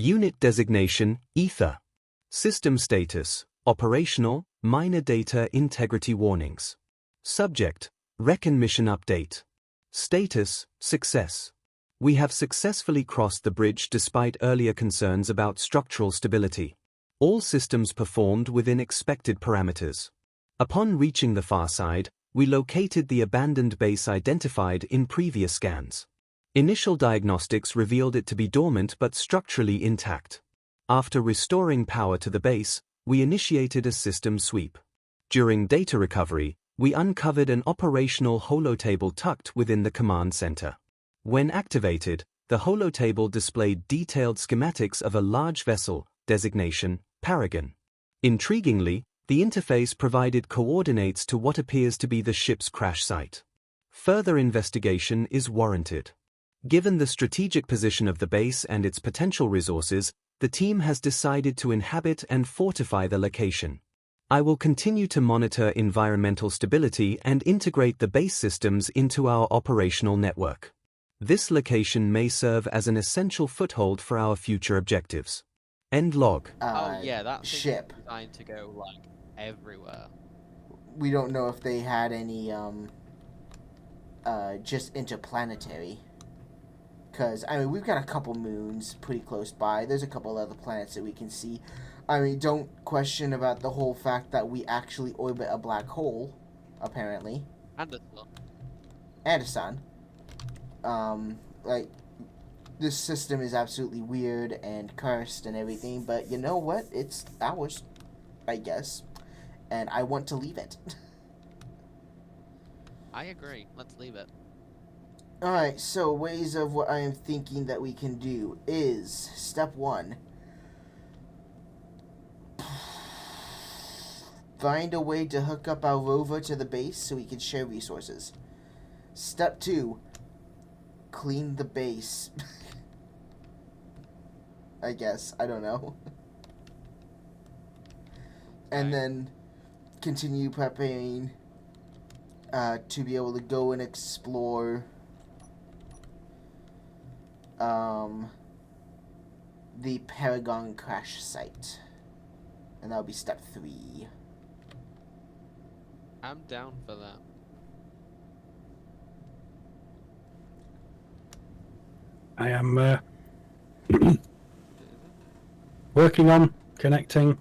Unit designation, Ether. System status, operational, minor data integrity warnings. Subject, Recon mission update. Status, success. We have successfully crossed the bridge despite earlier concerns about structural stability. All systems performed within expected parameters. Upon reaching the far side, we located the abandoned base identified in previous scans. Initial diagnostics revealed it to be dormant but structurally intact. After restoring power to the base, we initiated a system sweep. During data recovery, we uncovered an operational holotable tucked within the command center. When activated, the holotable displayed detailed schematics of a large vessel, designation, Paragon. Intriguingly, the interface provided coordinates to what appears to be the ship's crash site. Further investigation is warranted. Given the strategic position of the base and its potential resources, the team has decided to inhabit and fortify the location. I will continue to monitor environmental stability and integrate the base systems into our operational network. This location may serve as an essential foothold for our future objectives. End log. Oh yeah, that thing Ship. is designed to go like everywhere. We don't know if they had any just interplanetary. Because, I mean, we've got a couple moons pretty close by. There's a couple other planets that we can see. I mean, don't question about the whole fact that we actually orbit a black hole, apparently. And a sun. And a sun. Like, this system is absolutely weird and cursed and everything, but you know what? It's ours, I guess. And I want to leave it. I agree. Let's leave it. Alright, so ways of what I am thinking that we can do is, step 1, find a way to hook up our rover to the base so we can share resources. Step 2, clean the base. I guess, I don't know. And then continue preparing to be able to go and explore the Paragon crash site. And that'll be step 3. I'm down for that. I am working on connecting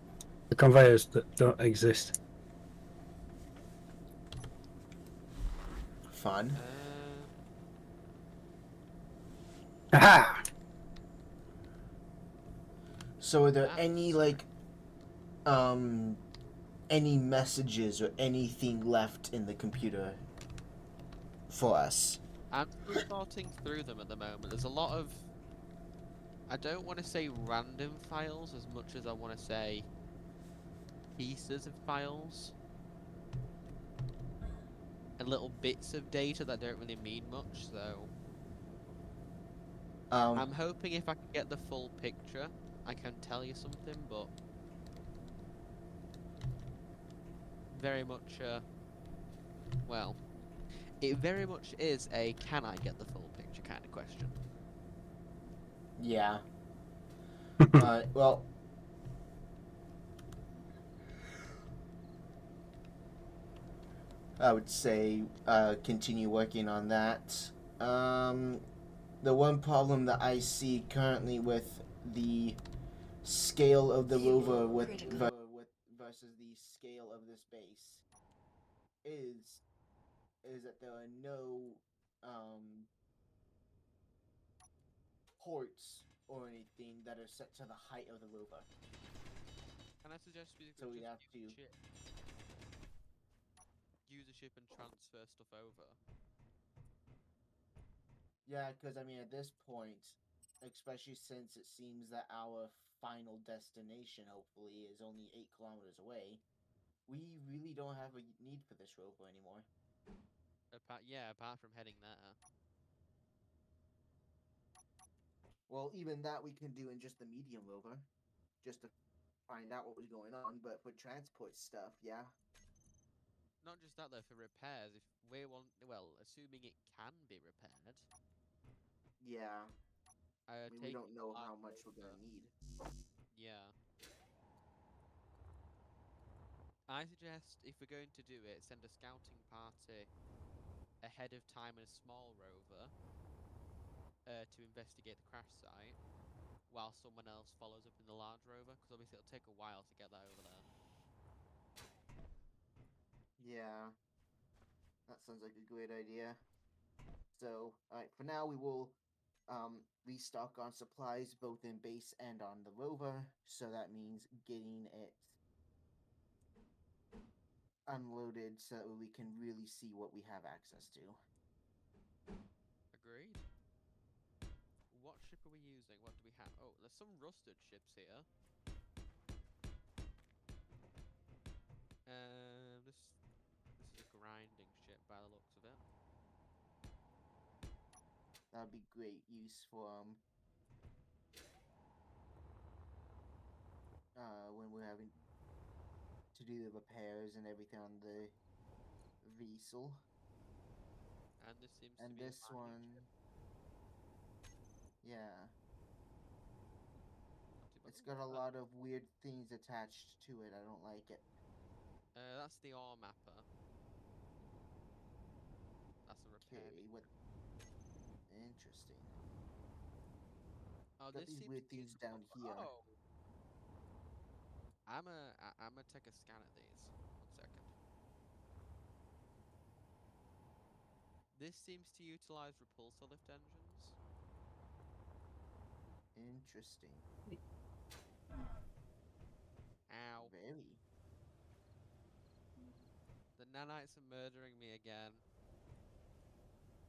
the conveyors that don't exist. Fun. Aha! So are there any, like, any messages or anything left in the computer for us? I'm still sorting through them at the moment. There's a lot of, I don't want to say random files as much as I want to say pieces of files. And little bits of data that don't really mean much, so I'm hoping if I can get the full picture, I can tell you something, but very much, well, it very much is a can I get the full picture kind of question. Yeah. Well, I would say continue working on that. The one problem that I see currently with the scale of the rover versus the scale of this base is that there are no ports or anything that are set to the height of the rover. Can I suggest we So we just have to. Use a ship and transfer stuff over? Yeah, because I mean, at this point, especially since it seems that our final destination, hopefully, is only 8 kilometers away, we really don't have a need for this rover anymore. Apart from heading there. Well, even that we can do in just the medium rover, just to find out what was going on. But for transport stuff, yeah. Not just that though, for repairs, if we want, well, assuming it can be repaired. Yeah. I mean, we taking don't the know large how much we're rover- gonna need. Yeah. I suggest if we're going to do it, send a scouting party ahead of time in a small rover to investigate the crash site, while someone else follows up in the large rover, because obviously it'll take a while to get that over there. Yeah, that sounds like a great idea. So, alright, for now we will restock on supplies both in base and on the rover. So that means getting it unloaded so that we can really see what we have access to. Agreed. What ship are we using? What do we have? Oh, there's some rusted ships here. This is a grinding ship by the looks of it. That would be great use for when we're having to do the repairs and everything on the vessel. And this seems to And be a this grinding one, ship. yeah, Not too bad. it's Ooh, got a what's that? lot of weird things attached to it. I don't like it. That's the ore mapper. That's a repair. Okay, what? Interesting. Oh, Got this these seems weird to be things down here. Oh. I'm gonna take a scan at these. 1 second. This seems to utilize repulsor lift engines. Interesting. Ow. Very. The nanites are murdering me again.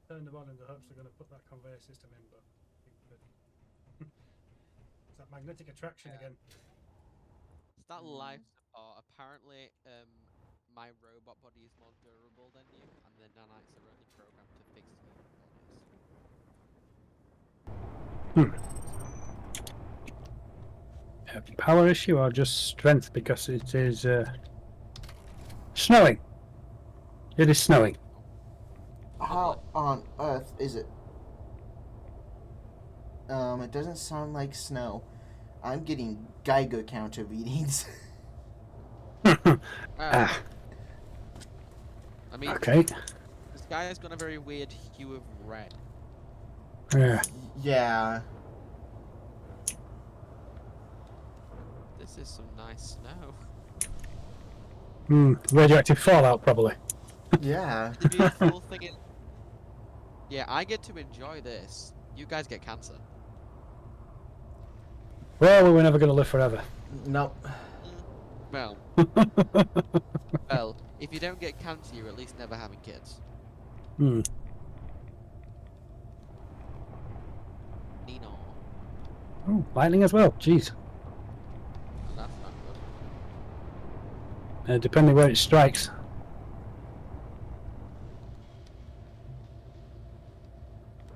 Turned them on in the hopes they're going to put that conveyor system in, but I think that it's that magnetic attraction again. It's that life support. Apparently, my robot body is more durable than you, and the nanites are only programmed to fix human bodies. Power issue or just strength because it is snowing. It is snowing. How on earth is it? It doesn't sound like snow. I'm getting Geiger counter readings. Ah, I mean, okay. the sky has got a very weird hue of red. Yeah. Yeah. This is some nice snow. Radioactive fallout, probably. Yeah. The beautiful thing is, yeah, I get to enjoy this. You guys get cancer. Well, we were never going to live forever. Nope. Well, if you don't get cancer, you're at least never having kids. Nino. Oh, lightning as well. Jeez. Oh, that's not good. Depending where it strikes.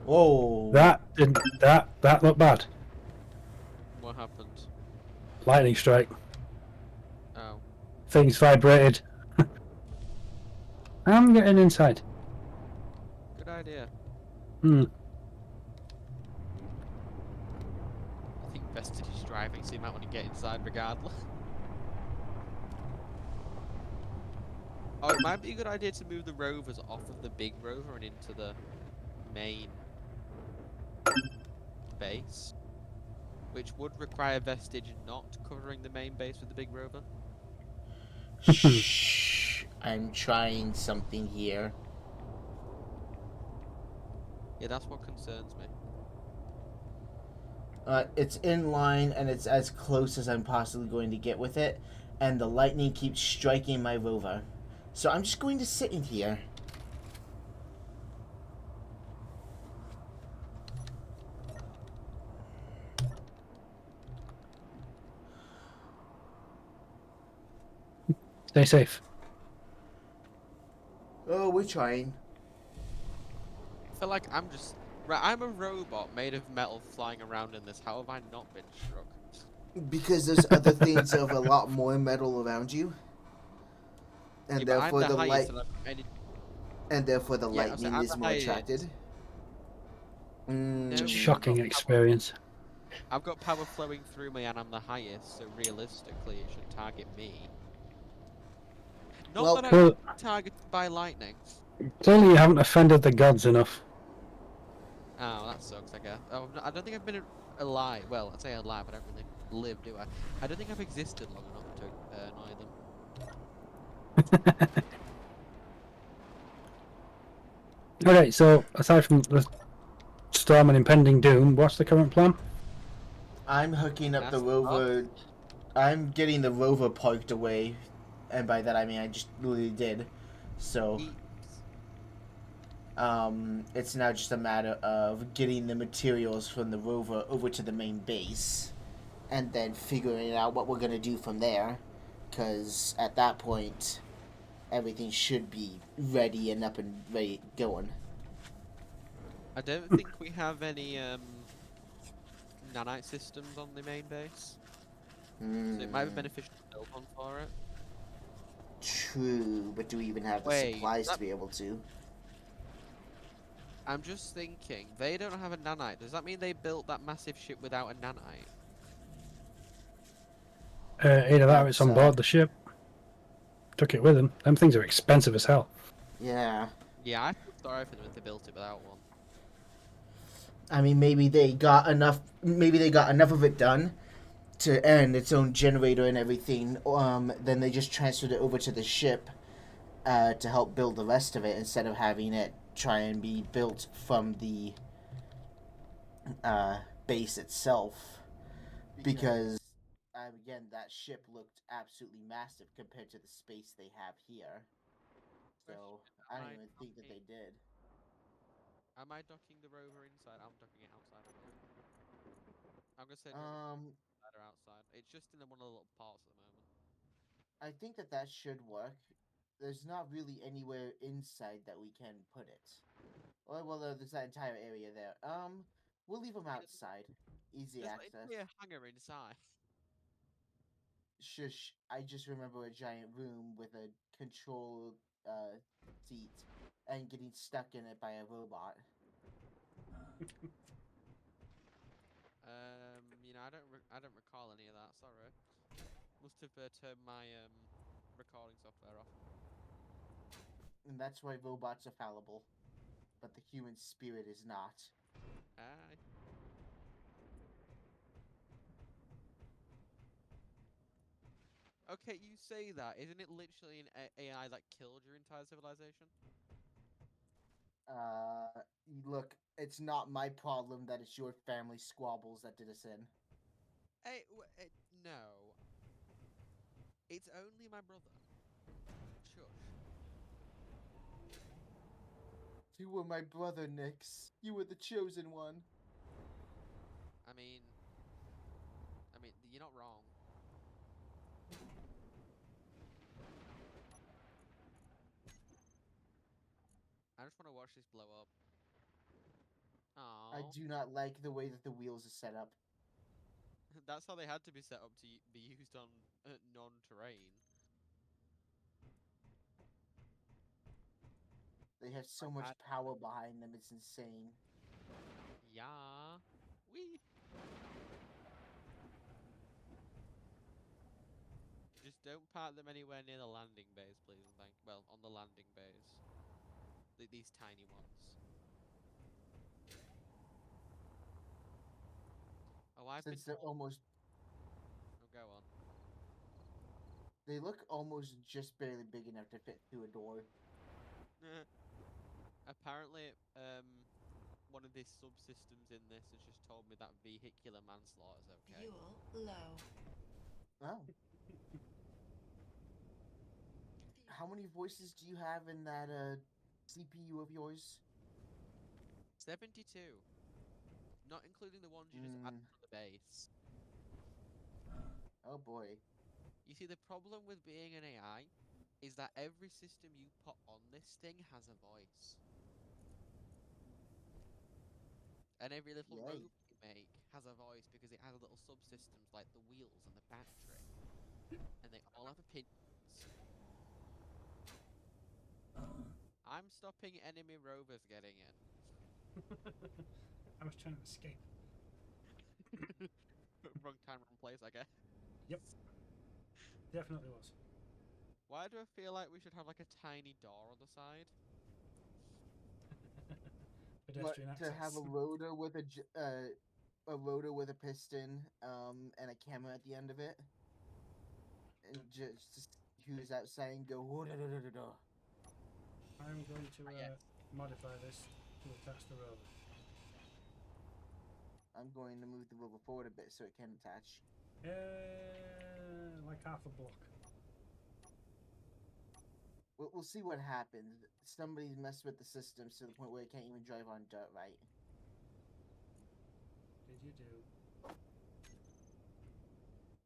Whoa. That didn't. That looked bad. What happened? Lightning strike. Oh. Things vibrated. I'm getting inside. Good idea. Hmm. I think Vestige is driving, so you might want to get inside regardless. Oh, it might be a good idea to move the rovers off of the big rover and into the main base, which would require Vestige not covering the main base with the big rover. Shh. I'm trying something here. Yeah, that's what concerns me. It's in line and it's as close as I'm possibly going to get with it, and the lightning keeps striking my rover. So I'm just going to sit in here. Stay safe. Oh, we're trying. I feel like I'm a robot made of metal flying around in this. How have I not been struck? Because there's other things of a lot more metal around you. And Yeah, but I'm therefore the the highest, light and and therefore the Yeah, I'm lightning is the more highest. attracted. Mm, No, Shocking I've got experience. I've got power flowing through me, and I'm the highest, so realistically, it should target me. Not Well, that I'm Well, targeted by lightning. clearly you haven't offended the gods enough. Oh, that sucks, I guess. Oh, I don't think I've been alive. Well, I'd say alive. I don't really live, do I? I don't think I've existed long enough to annoy them. Okay, so aside from the storm and impending doom, what's the current plan? I'm hooking up the That's rover. I'm getting the rover parked away, and by that I mean I just literally did. So Heaps. it's now just a matter of getting the materials from the rover over to the main base, and then figuring out what we're gonna do from there. Because at that point, everything should be ready and up and ready going. I don't think we have any nanite systems on the main base, so it might be Hmm. beneficial to build one for it. True, but do we even have the Wait, supplies to be able to? I'm just thinking, they don't have a nanite. Does that mean they built that massive ship without a nanite? Either that or it's That's on board the ship. Took it with them. Them things are expensive as hell. yeah. Yeah, I feel sorry for them if they built it without one. I mean, maybe they got enough. Maybe they got enough of it done to earn its own generator and everything. Then they just transferred it over to the ship to help build the rest of it instead of having it try and be built from the base itself. Because again, that ship looked absolutely massive compared to the space they have here. So I don't even think that they did. Am I docking the rover inside? I'm docking it outside, aren't I? I'm gonna send it inside or outside. It's just in one of the little parts at the moment. I think that that should work. There's not really anywhere inside that we can put it. Well, there's that entire area there. We'll leave them outside. Easy There's access. literally a hangar inside. Shush, I just remember a giant room with a control seat and getting stuck in it by a robot. I don't recall any of that. Sorry. Must have turned my recording software off. And that's why robots are fallible. But the human spirit is not. Aye. Okay, you say that. Isn't it literally an AI that killed your entire civilization? Look, it's not my problem that it's your family squabbles that did us in. Hey, no. It's only my brother. Shush. You were my brother, Nix. You were the chosen one. I mean, you're not wrong. I just want to watch this blow up. I Oh, do not like the way that the wheels are set up. that's how they had to be set up to be used on non-terrain. They have so much power behind them, it's insane. Yeah. We just don't park them anywhere near the landing bays, please, and thank. Well, on the landing bays, these tiny ones. Oh, I've been Since they're told. almost, Oh, go on. they look almost just barely big enough to fit through a door. Apparently, one of the subsystems in this has just told me that vehicular manslaughter is okay. Fuel low. Oh. How many voices do you have in that CPU of yours? 72. Not including the ones you just add to the base. Oh boy. You see, the problem with being an AI is that every system you put on this thing has a voice. And every little Yay. robot you make has a voice because it has little subsystems like the wheels and the battery. And they all have opinions. I'm stopping enemy rovers getting in. I was trying to escape. Wrong time, wrong place, I guess. Yep. Definitely was. Why do I feel like we should have like a tiny door on the side? Pedestrian To access. have a rotor with a rotor with a piston, and a camera at the end of it, and just who's outside and go. "Whoa-da-da-da-da-da." I'm going to yes. modify this to attach the rover. I'm going to move the rover forward a bit so it can attach. Like half a block. We'll see what happens. Somebody's messed with the systems to the point where it can't even drive on dirt right. Did you do?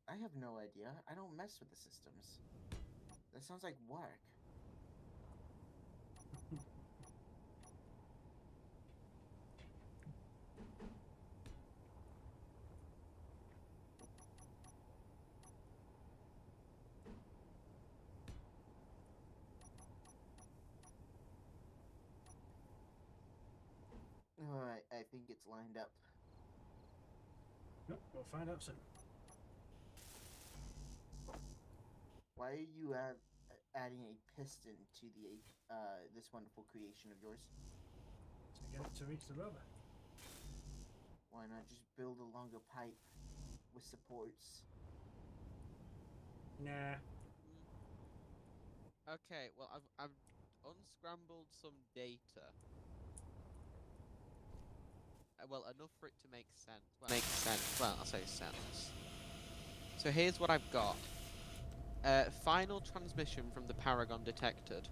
I have no idea. I don't mess with the systems. That sounds like work. Alright, I think it's lined up. Nope, we'll find out soon. Why are you adding a piston to the this wonderful creation of yours? To get it to reach the rover. Why not just build a longer pipe with supports? Nah. Okay, well I've unscrambled some data. Well, enough for it to make sense. Well, I'll say sense. So here's what I've got. Final transmission from the Paragon detected.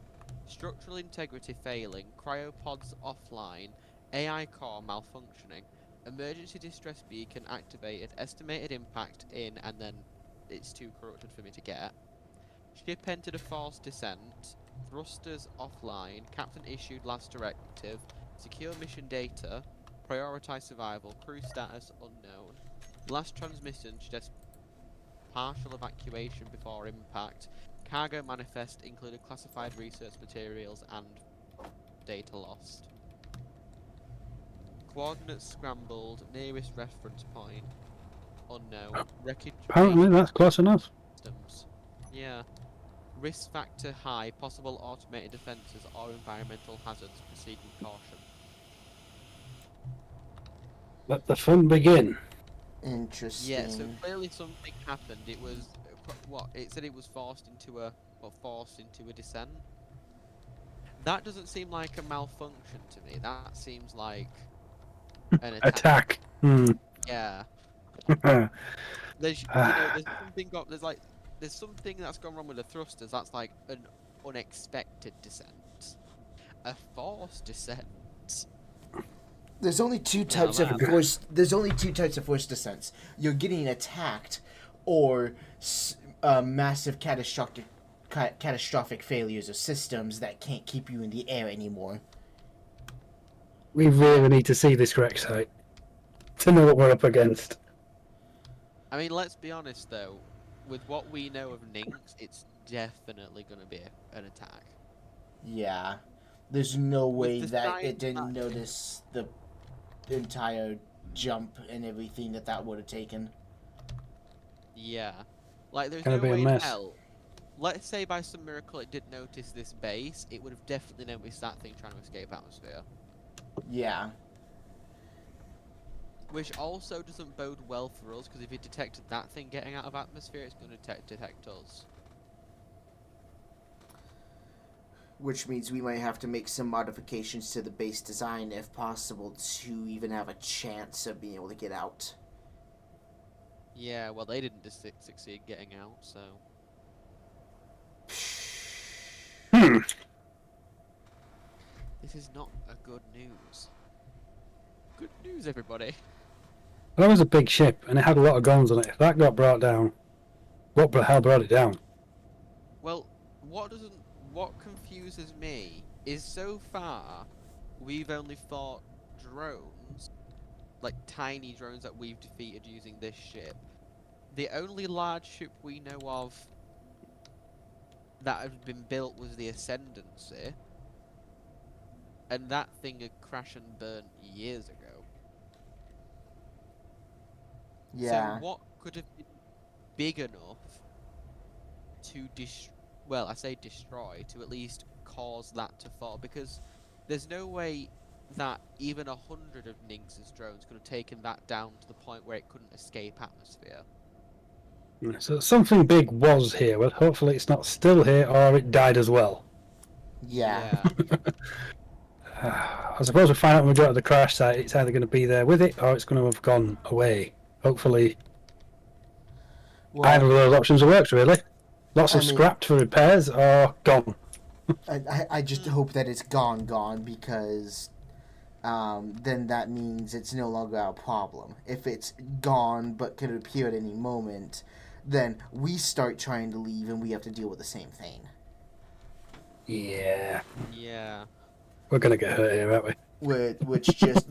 Structural integrity failing. Cryopods offline. AI core malfunctioning. Emergency distress beacon activated. Estimated impact in, and then it's too corrupted for me to get. Ship entered a forced descent. Thrusters offline. Captain issued last directive. Secure mission data. Prioritize survival. Crew status unknown. Last transmission suggests partial evacuation before impact. Cargo manifest included classified research materials and data lost. Coordinates scrambled. Nearest reference point unknown. Wreckage Apparently, that's close enough. systems. Yeah. Risk factor high. Possible automated defences or environmental hazards. Proceed with caution. Let the fun begin. Interesting. Yeah, so clearly something happened. It was what it said. It was forced into a descent. That doesn't seem like a malfunction to me. That seems like an attack. Attack. Yeah. There's there's something there's something that's gone wrong with the thrusters. That's like an unexpected descent. A forced descent. There's only two types of force. There's only two types of force descents. You're getting attacked, or massive catastrophic failures of systems that can't keep you in the air anymore. We really need to see this wreck site to know what we're up against. I mean, let's be honest though. With what we know of Ninx, it's definitely going to be an attack. Yeah, there's no way the that sign it didn't that- notice the entire jump and everything that would have taken. Yeah. Like, there's Gonna no be a way in mess. hell. Let's say by some miracle it did notice this base, it would have definitely noticed that thing trying to escape atmosphere. Yeah. Which also doesn't bode well for us, because if it detected that thing getting out of atmosphere, it's going to detect us. Which means we might have to make some modifications to the base design if possible to even have a chance of being able to get out. Yeah, well, they didn't succeed getting out, so... This is not a good news. Good news, everybody. That was a big ship, and it had a lot of guns on it. If that got brought down, what the hell brought it down? Well, what confuses me is so far we've only fought drones, like tiny drones that we've defeated using this ship. The only large ship we know of that had been built was the Ascendancy, and that thing had crashed and burnt years ago. Yeah. So what could have been big enough to well, I say destroy, to at least cause that to fall? Because there's no way that even 100 of Nynx's drones could have taken that down to the point where it couldn't escape atmosphere. So something big was here. Well, hopefully it's not still here, or it died as well. Yeah. I suppose we find out when we go to the crash site, it's either going to be there with it, or it's going to have gone away. Hopefully, either of Well, those options works, really. Lots I of mean- scrapped for repairs, or gone. I just hope that it's gone, because then that means it's no longer our problem. If it's gone but could appear at any moment, then we start trying to leave and we have to deal with the same thing. Yeah. Yeah. We're going to get hurt here, aren't we? Which just